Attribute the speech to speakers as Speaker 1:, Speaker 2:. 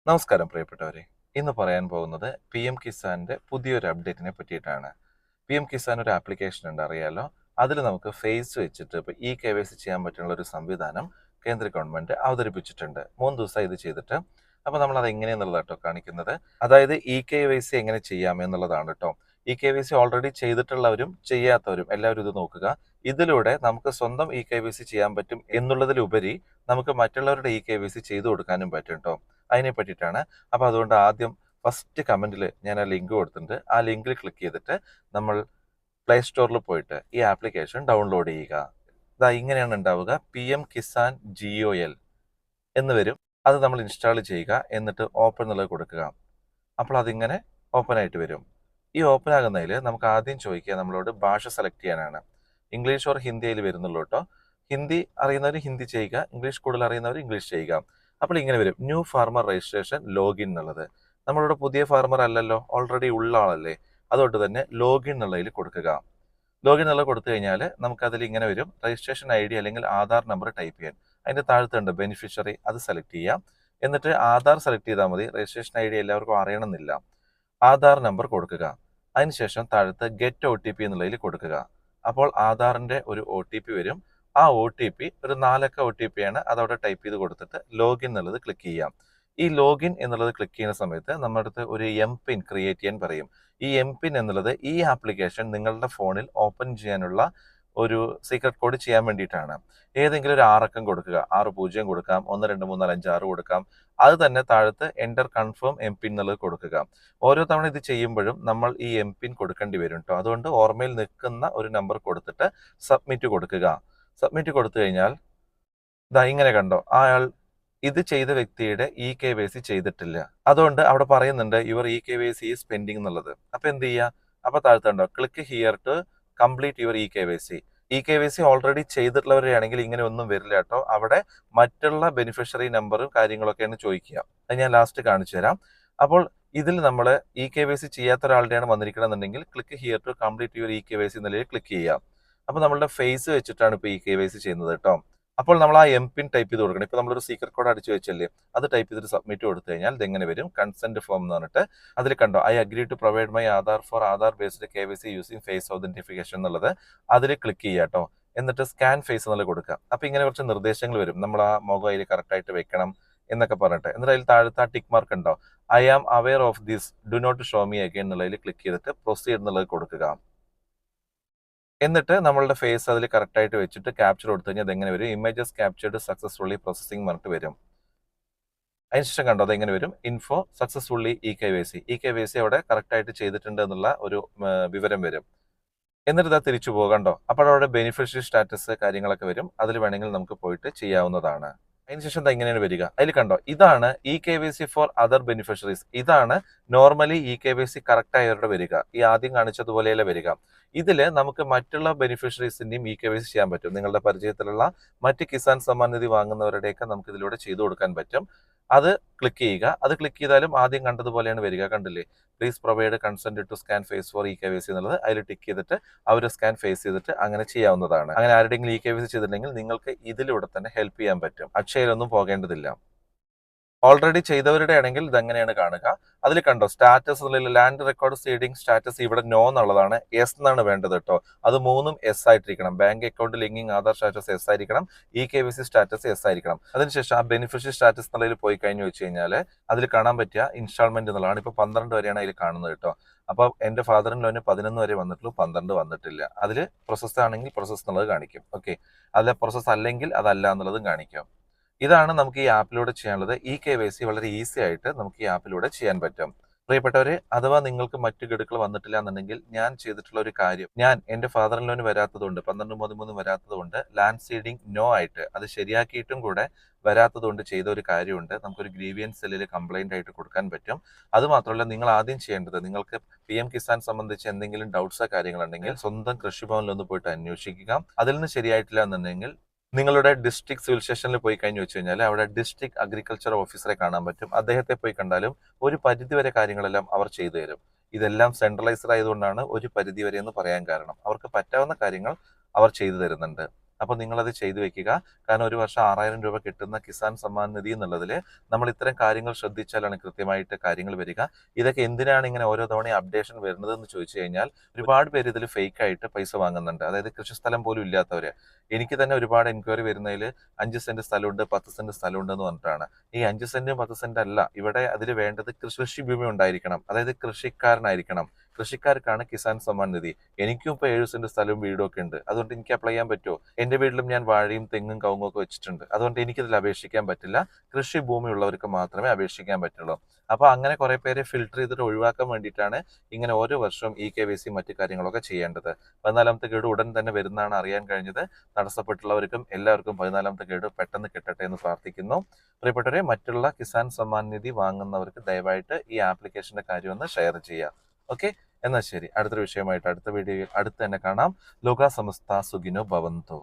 Speaker 1: നമസ്കാരം പ്രിയപ്പെട്ടവരെ. ഇന്ന് പറയാൻ പോകുന്നത് PM കിസാന്റെ പുതിയൊരു അപ്ഡേറ്റിനെ പറ്റിയിട്ടാണ്. PM കിസാൻ ഒരു ആപ്ലിക്കേഷൻ ഉണ്ട്, അറിയാലോ. അതിൽ നമുക്ക് ഫേസ് വെച്ചിട്ട് ഇപ്പോൾ EKyc ചെയ്യാൻ പറ്റുന്ന ഒരു സംവിധാനം കേന്ദ്ര ഗവൺമെന്റ് അവതരിപ്പിച്ചിട്ടുണ്ട്. 3 ദിവസമായി ഇത് ചെയ്തിട്ട്. അപ്പോൾ നമ്മൾ അത് എങ്ങനെയെന്നുള്ളത് കേട്ടോ കാണിക്കുന്നത്. അതായത് EKyc എങ്ങനെ ചെയ്യാം എന്നുള്ളതാണ് കേട്ടോ. EKyc ഓൾറെഡി ചെയ്തിട്ടുള്ളവരും ചെയ്യാത്തവരും എല്ലാവരും ഇത് നോക്കുക. ഇതിലൂടെ നമുക്ക് സ്വന്തം EKyc ചെയ്യാൻ പറ്റും എന്നുള്ളതിലുപരി നമുക്ക് മറ്റുള്ളവരുടെ EKyc ചെയ്തു കൊടുക്കാനും പറ്റും കേട്ടോ. അതിനെ പറ്റിയിട്ടാണ്. അപ്പോൾ അതുകൊണ്ട് ആദ്യം ഫസ്റ്റ് കമന്റിൽ ഞാൻ ആ ലിങ്ക് കൊടുത്തിട്ടുണ്ട്. ആ ലിങ്കിൽ ക്ലിക്ക് ചെയ്തിട്ട് നമ്മൾ പ്ലേ സ്റ്റോറിൽ പോയിട്ട് ഈ ആപ്ലിക്കേഷൻ ഡൗൺലോഡ് ചെയ്യുക. ഇതാ ഇങ്ങനെയാണ് ഉണ്ടാവുക. PM കിസാൻ GOL എന്ന് വരും. അത് നമ്മൾ ഇൻസ്റ്റാൾ ചെയ്യുക. എന്നിട്ട് ഓപ്പൺ എന്നുള്ളത് കൊടുക്കുക. അപ്പോൾ അതിങ്ങനെ ഓപ്പൺ ആയിട്ട് വരും. ഈ ഓപ്പൺ ആകുന്നതിൽ നമുക്ക് ആദ്യം ചോദിക്കുക നമ്മളോട് ഭാഷ സെലക്ട് ചെയ്യാനാണ്. ഇംഗ്ലീഷ് ഓർ ഹിന്ദിയിൽ വരുന്നുള്ളൂ കേട്ടോ. ഹിന്ദി അറിയുന്നവർ ഹിന്ദി ചെയ്യുക, ഇംഗ്ലീഷ് കൂടുതൽ അറിയുന്നവർ ഇംഗ്ലീഷ് ചെയ്യുക. അപ്പോൾ ഇങ്ങനെ വരും, ന്യൂ ഫാർമർ രജിസ്ട്രേഷൻ ലോഗിൻ എന്നുള്ളത്. നമ്മളിവിടെ പുതിയ ഫാർമർ അല്ലല്ലോ, ഓൾറെഡി ഉള്ള ആളല്ലേ. അതുകൊണ്ട് തന്നെ ലോഗിൻ എന്നുള്ളതിൽ കൊടുക്കുക. ലോഗിൻ എന്നുള്ളത് കൊടുത്തു കഴിഞ്ഞാൽ നമുക്കതിൽ ഇങ്ങനെ വരും, രജിസ്ട്രേഷൻ ID അല്ലെങ്കിൽ ആധാർ നമ്പർ ടൈപ്പ് ചെയ്യാൻ. അതിൻ്റെ താഴത്തുണ്ട് ബെനിഫിഷ്യറി, അത് സെലക്ട് ചെയ്യാം. എന്നിട്ട് ആധാർ സെലക്ട് ചെയ്താൽ മതി. രജിസ്ട്രേഷൻ ID എല്ലാവർക്കും അറിയണമെന്നില്ല. ആധാർ നമ്പർ കൊടുക്കുക. അതിനുശേഷം താഴത്ത് ഗെറ്റ് OTP എന്നുള്ളതിൽ കൊടുക്കുക. അപ്പോൾ ആധാറിന്റെ ഒരു OTP വരും. ആ OTP ഒരു 4 അക്ക OTP ആണ്. അതവിടെ ടൈപ്പ് ചെയ്ത് കൊടുത്തിട്ട് ലോഗിൻ എന്നുള്ളത് ക്ലിക്ക് ചെയ്യാം. ഈ ലോഗിൻ എന്നുള്ളത് ക്ലിക്ക് ചെയ്യുന്ന സമയത്ത് നമ്മുടെ അടുത്ത് ഒരു MPIN ക്രിയേറ്റ് ചെയ്യാൻ പറയും. ഈ MPIN എന്നുള്ളത് ഈ ആപ്ലിക്കേഷൻ നിങ്ങളുടെ ഫോണിൽ ഓപ്പൺ ചെയ്യാനുള്ള ഒരു സീക്രട്ട് കോഡ് ചെയ്യാൻ വേണ്ടിയിട്ടാണ്. ഏതെങ്കിലും ഒരു 6 അക്കം കൊടുക്കുക. 60 കൊടുക്കാം, 1 2 3 4 5 6 കൊടുക്കാം. അത് തന്നെ താഴത്ത് എൻ്റർ കൺഫേം MPIN എന്നുള്ളത് കൊടുക്കുക. ഓരോ തവണ ഇത് ചെയ്യുമ്പോഴും നമ്മൾ ഈ MPIN കൊടുക്കേണ്ടി വരും കേട്ടോ. അതുകൊണ്ട് ഓർമ്മയിൽ നിൽക്കുന്ന ഒരു നമ്പർ കൊടുത്തിട്ട് സബ്മിറ്റ് കൊടുക്കുക. സബ്മിറ്റ് കൊടുത്തു കഴിഞ്ഞാൽ ഇതാ ഇങ്ങനെ കണ്ടോ, അയാൾ ഇത് ചെയ്ത വ്യക്തിയുടെ EKyc ചെയ്തിട്ടില്ല. അതുകൊണ്ട് അവിടെ പറയുന്നുണ്ട് യുവർ EKyc ഈസ് പെൻഡിങ് എന്നുള്ളത്. അപ്പൊ എന്ത് ചെയ്യുക? അപ്പൊ താഴ്ത്തുണ്ടോ click here to complete your EKyc. EKyc already ചെയ്തിട്ടുള്ളവരെയാണെങ്കിൽ ഇങ്ങനെ ഒന്നും വരില്ല കേട്ടോ. അവിടെ മറ്റുള്ള ബെനിഫിഷ്യറി നമ്പറും കാര്യങ്ങളൊക്കെയാണ് ചോദിക്കുക. അത് ഞാൻ ലാസ്റ്റ് കാണിച്ചു തരാം. അപ്പോൾ ഇതിൽ നമ്മൾ EKyc ചെയ്യാത്ത ഒരാളുടെയാണ് വന്നിരിക്കണമെന്നുണ്ടെങ്കിൽ click here to complete your EKyc എന്നുള്ളതിൽ ക്ലിക്ക് ചെയ്യാം. അപ്പോൾ നമ്മളുടെ ഫേസ് വെച്ചിട്ടാണ് ഇപ്പോൾ EKyc ചെയ്യുന്നത് കേട്ടോ. അപ്പോൾ നമ്മൾ ആ MPIN ടൈപ്പ് ചെയ്ത് കൊടുക്കണം. ഇപ്പോൾ നമ്മളൊരു സീക്രട്ട് കോഡ് അടിച്ചു വെച്ചല്ലേ, അത് ടൈപ്പ് ചെയ്തിട്ട് സബ്മിറ്റ് കൊടുത്തു കഴിഞ്ഞാൽ ഇതെങ്ങനെ വരും, കൺസെന്റ് ഫോം എന്ന് പറഞ്ഞിട്ട് അതിൽ കണ്ടോ I agree to provide my Aadhaar for Aadhaar based KYC using face authentication എന്നുള്ളത് അതിൽ ക്ലിക്ക് ചെയ്യുക കേട്ടോ. എന്നിട്ട് സ്കാൻ ഫേസ് എന്നുള്ളത് കൊടുക്കുക. അപ്പോൾ ഇങ്ങനെ കുറച്ച് നിർദ്ദേശങ്ങൾ വരും. നമ്മൾ ആ മുഖം അതിൽ കറക്റ്റായിട്ട് വെക്കണം എന്നൊക്കെ പറഞ്ഞിട്ട്. എന്നിട്ട് അതിൽ താഴത്തെ ആ ടിക്ക് മാർക്ക് ഉണ്ടോ, I am aware of this, do not show me again എന്നുള്ളതിൽ ക്ലിക്ക് ചെയ്തിട്ട് പ്രൊസീഡ് എന്നുള്ളത് കൊടുക്കുക. എന്നിട്ട് നമ്മളുടെ ഫേസ് അതിൽ കറക്റ്റായിട്ട് വെച്ചിട്ട് ക്യാപ്ചർ കൊടുത്തു കഴിഞ്ഞാൽ അതെങ്ങനെ വരും, ഇമേജസ് ക്യാപ്ചർഡ് സക്സസ്ഫുള്ളി പ്രോസസിംഗ് പറഞ്ഞിട്ട് വരും. അതിനുശേഷം കണ്ടോ അതെങ്ങനെ വരും, ഇൻഫോ സക്സസ്ഫുള്ളി EKyc അവിടെ കറക്റ്റായിട്ട് ചെയ്തിട്ടുണ്ട് എന്നുള്ള ഒരു വിവരം വരും. എന്നിട്ട് ഇതാ തിരിച്ചു പോകണ്ടോ. അപ്പോൾ അവിടെ ബെനിഫിഷ്യറി സ്റ്റാറ്റസ് കാര്യങ്ങളൊക്കെ വരും. അതിൽ വേണമെങ്കിൽ നമുക്ക് പോയിട്ട് ചെയ്യാവുന്നതാണ്. അതിനുശേഷം ഇങ്ങനെയാണ് വരിക. അതിൽ കണ്ടോ ഇതാണ് EKyc ഫോർ അതർ ബെനിഫിഷ്യറീസ്. ഇതാണ് നോർമലി EKyc കറക്റ്റ് ആയവരുടെ വരിക. ഈ ആദ്യം കാണിച്ചതുപോലെയല്ല വരിക. ഇതിൽ നമുക്ക് മറ്റുള്ള ബെനിഫിഷ്യറീസിന്റെയും EKyc ചെയ്യാൻ പറ്റും. നിങ്ങളുടെ പരിചയത്തിലുള്ള മറ്റ് കിസാൻ സമ്മാൻ നിധി വാങ്ങുന്നവരുടെയൊക്കെ നമുക്ക് ഇതിലൂടെ ചെയ്തു കൊടുക്കാൻ പറ്റും. അത് ക്ലിക്ക് ചെയ്യുക. അത് ക്ലിക്ക് ചെയ്താലും ആദ്യം കണ്ടതുപോലെയാണ് വരിക. കണ്ടില്ലേ, please provide consent to scan face for EKyc എന്നുള്ളത് അതിൽ ടിക്ക് ചെയ്തിട്ട് അവർ സ്കാൻ ഫേസ് ചെയ്തിട്ട് അങ്ങനെ ചെയ്യാവുന്നതാണ്. അങ്ങനെ ആരുടെയെങ്കിലും EKyc ചെയ്തിട്ടുണ്ടെങ്കിൽ നിങ്ങൾക്ക് ഇതിലൂടെ തന്നെ ഹെൽപ്പ് ചെയ്യാൻ പറ്റും. അക്ഷയയിലൊന്നും പോകേണ്ടതില്ല. ഓൾറെഡി ചെയ്തവരുടെ ആണെങ്കിൽ ഇതെങ്ങനെയാണ് കാണുക. അതിൽ കണ്ടോ status land record seeding status ഇവിടെ നോ എന്നുള്ളതാണ്. എസ് എന്നാണ് വേണ്ടത് കേട്ടോ. അത് 3ഉം S ആയിട്ടിരിക്കണം. Bank account linking Aadhaar status S ആയിരിക്കണം. EKyc സ്റ്റാറ്റസ് S ആയിരിക്കണം. അതിനുശേഷം ആ ബെനിഫിഷ്യറി സ്റ്റാറ്റസ് എന്നുള്ളതിൽ പോയി കഴിഞ്ഞു വെച്ച് കഴിഞ്ഞാൽ അതിൽ കാണാൻ പറ്റിയ ഇൻസ്റ്റാൾമെന്റ് എന്നുള്ളതാണ്. ഇപ്പോൾ 12 വരെയാണ് അതിൽ കാണുന്നത് കേട്ടോ. അപ്പോൾ എൻ്റെ ഫാദറിൻ ലോന് 11 വരെ വന്നിട്ടുള്ളൂ, 12 വന്നിട്ടില്ല. അതിൽ പ്രോസസ് ആണെങ്കിൽ പ്രോസസ് എന്നുള്ളത് കാണിക്കും. ഓക്കെ, അതിലെ പ്രോസസ് അല്ലെങ്കിൽ അതല്ല എന്നുള്ളതും കാണിക്കും. ഇതാണ് നമുക്ക് ഈ ആപ്പിലൂടെ ചെയ്യാനുള്ളത്. EKyc വളരെ ഈസി ആയിട്ട് നമുക്ക് ഈ ആപ്പിലൂടെ ചെയ്യാൻ പറ്റും. പ്രിയപ്പെട്ടവരെ, അഥവാ നിങ്ങൾക്ക് മറ്റു ഗഡുക്കൾ വന്നിട്ടില്ല എന്നുണ്ടെങ്കിൽ ഞാൻ ചെയ്തിട്ടുള്ള ഒരു കാര്യം, ഞാൻ എൻ്റെ ഫാദറിൻ ലോന് വരാത്തതുകൊണ്ട് 12 13 വരാത്തതുകൊണ്ട് ലാൻഡ് സീഡിംഗ് നോ ആയിട്ട് അത് ശരിയാക്കിയിട്ടും കൂടെ വരാത്തതുകൊണ്ട് ചെയ്ത ഒരു കാര്യമുണ്ട്. നമുക്കൊരു ഗ്രീവിയൻസ് സെല്ലിൽ കംപ്ലൈന്റ് ആയിട്ട് കൊടുക്കാൻ പറ്റും. അത് മാത്രമല്ല, നിങ്ങൾ ആദ്യം ചെയ്യേണ്ടത്, നിങ്ങൾക്ക് PM കിസാൻ സംബന്ധിച്ച് എന്തെങ്കിലും ഡൗട്ട്സോ കാര്യങ്ങളുണ്ടെങ്കിൽ സ്വന്തം കൃഷിഭവനിൽ ഒന്ന് പോയിട്ട് അന്വേഷിക്കുക. അതിൽ നിന്ന് ശരിയായിട്ടില്ല എന്നുണ്ടെങ്കിൽ നിങ്ങളുടെ ഡിസ്ട്രിക്ട് സിവിൽ സ്റ്റേഷനിൽ പോയി കഴിഞ്ഞു വെച്ച് കഴിഞ്ഞാൽ അവിടെ ഡിസ്ട്രിക്ട് അഗ്രികൾച്ചർ ഓഫീസറെ കാണാൻ പറ്റും. അദ്ദേഹത്തെ പോയി കണ്ടാലും ഒരു പരിധിവരെ കാര്യങ്ങളെല്ലാം അവർ ചെയ്തു തരും. ഇതെല്ലാം സെൻട്രലൈസ്ഡ് ആയതുകൊണ്ടാണ് ഒരു പരിധിവരെ എന്ന് പറയാൻ കാരണം. അവർക്ക് പറ്റാവുന്ന കാര്യങ്ങൾ അവർ ചെയ്തു തരുന്നുണ്ട്. അപ്പോൾ നിങ്ങളത് ചെയ്തു വെക്കുക. കാരണം ഒരു വർഷം 6000 രൂപ കിട്ടുന്ന കിസാൻ സമ്മാൻ നിധി എന്നുള്ളതിൽ നമ്മൾ ഇത്തരം കാര്യങ്ങൾ ശ്രദ്ധിച്ചാലാണ് കൃത്യമായിട്ട് കാര്യങ്ങൾ വരിക. ഇതൊക്കെ എന്തിനാണ് ഇങ്ങനെ ഓരോ തവണ അപ്ഡേഷൻ വരുന്നത് എന്ന് ചോദിച്ചു കഴിഞ്ഞാൽ ഒരുപാട് പേര് ഇതിൽ ഫേക്ക് ആയിട്ട് പൈസ വാങ്ങുന്നുണ്ട്. അതായത് കൃഷിസ്ഥലം പോലും ഇല്ലാത്തവര്. എനിക്ക് തന്നെ ഒരുപാട് എൻക്വയറി വരുന്നതിൽ 5 സെന്റ് സ്ഥലമുണ്ട്, 10 സെന്റ് സ്ഥലമുണ്ട് എന്ന് പറഞ്ഞിട്ടാണ്. ഈ 5 സെന്റും 10 സെന്റ് അല്ല, ഇവിടെ അതിൽ വേണ്ടത് കൃഷി ഭൂമി ഉണ്ടായിരിക്കണം. അതായത് കൃഷിക്കാരനായിരിക്കണം. കൃഷിക്കാർക്കാണ് കിസാൻ സമ്മാൻ നിധി. എനിക്കും ഇപ്പൊ 7 സെന്റ് സ്ഥലവും വീടും ഒക്കെ ഉണ്ട്. അതുകൊണ്ട് എനിക്ക് അപ്ലൈ ചെയ്യാൻ പറ്റുമോ? എന്റെ വീട്ടിലും ഞാൻ വാഴയും തെങ്ങും കവുങ്ങും ഒക്കെ വെച്ചിട്ടുണ്ട്. അതുകൊണ്ട് എനിക്കിതിൽ അപേക്ഷിക്കാൻ പറ്റില്ല. കൃഷി ഭൂമി ഉള്ളവർക്ക് മാത്രമേ അപേക്ഷിക്കാൻ പറ്റുള്ളൂ. അപ്പൊ അങ്ങനെ കുറെ പേരെ ഫിൽട്ടർ ചെയ്തിട്ട് ഒഴിവാക്കാൻ വേണ്ടിയിട്ടാണ് ഇങ്ങനെ ഓരോ വർഷവും EKyc മറ്റു കാര്യങ്ങളൊക്കെ ചെയ്യേണ്ടത്. 14ാമത്തെ ഗഡു ഉടൻ തന്നെ വരുന്നതാണ് അറിയാൻ കഴിഞ്ഞത്. തടസ്സപ്പെട്ടുള്ളവർക്കും എല്ലാവർക്കും 14ാമത്തെ ഗഡു പെട്ടെന്ന് കിട്ടട്ടെ എന്ന് പ്രാർത്ഥിക്കുന്നു. പ്രിയപ്പെട്ടവരെ, മറ്റുള്ള കിസാൻ സമ്മാൻ നിധി വാങ്ങുന്നവർക്ക് ദയവായിട്ട് ഈ ആപ്ലിക്കേഷന്റെ കാര്യം ഒന്ന് ഷെയർ ചെയ്യുക. ഓക്കെ, എന്നാൽ ശരി, അടുത്തൊരു വിഷയമായിട്ട് അടുത്ത വീഡിയോയിൽ അടുത്ത് തന്നെ കാണാം. ലോക സമസ്ത സുഖിനോ ഭവന്തു.